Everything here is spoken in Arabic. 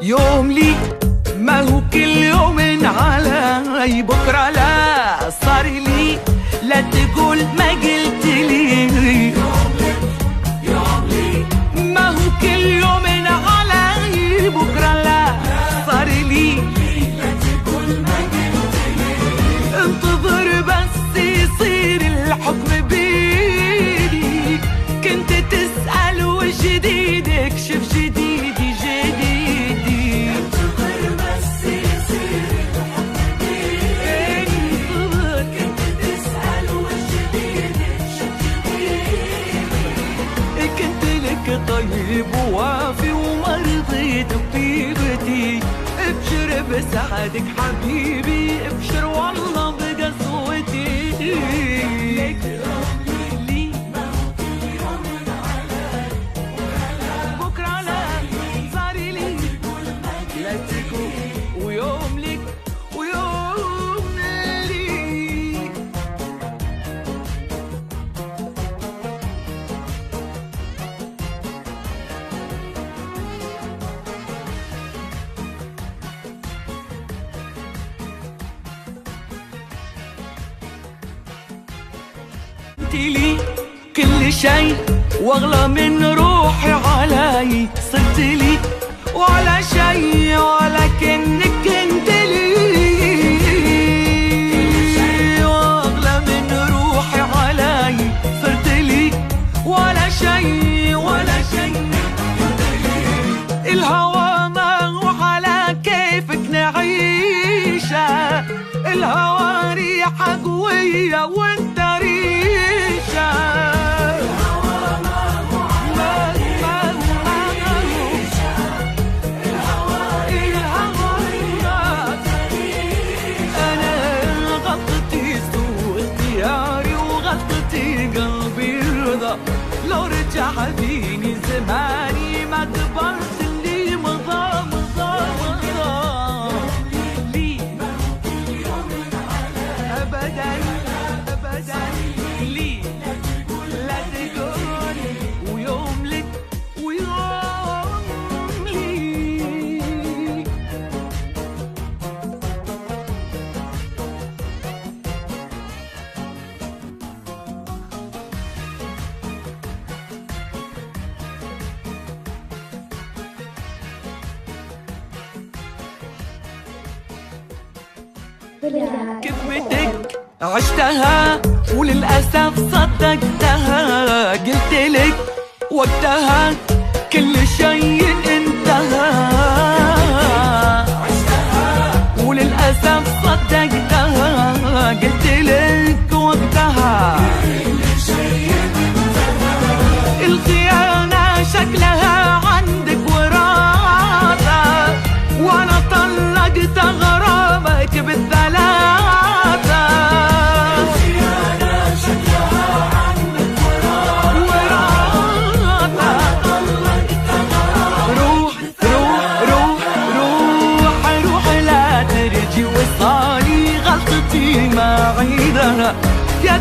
يوم لي ما هو كل يوم علي، بكرة لا صار لي، لا تقول ما قلت لي. يوم لي ما هو كل يوم علي، بكرة لا صار لي، لا تقول ما قلت لي. انتظر بس يصير الحكم بيدي، كنت تسأل وش جديد، اكشف جديدي جديدي. انتظر بس يصير الحكم بيدي، انتظر كنت تسأل وش جديد، اكشف جديدي. كنت لك طيب ووافي وما رضيت بطيبتي، ابشر بسعدك حبيبي، ابشر والله بقسوتي. بكرة لا صار لي، لا تكون ويوم لك ويوم لي. انت لي كل شي واغلى من روحي علي، صرت لي ولا شي ولكنك انت لي، واغلى من روحي علي، صرت لي ولا شي ولا شي. الهوى ما هو على كيفك نعيشه، الهوى ريحة قوية وانت ريشة. الهوى ما هو على كيفك نعيشه، الهوى وانت ريشة. انا غلطتي سوء اختياري، وغلطتي قلبي رضا، لو رجع فيني زماني ما كبرت اللي مضى مضى مضى. أبداً أبداً لي، لا تقول ويوم لك ويوم لي. كذبتك عشتها وللأسف صدقتها، قلت لك وقتها كل شيء انتهى. عشتها وللأسف صدقتها، قلت لك وقتها كل شيء انتهى. الخيانة شكلها عندك وراثة، وانا طلقت غرامك بالثلاثة. وصالي غلطتي ما عيدها، يا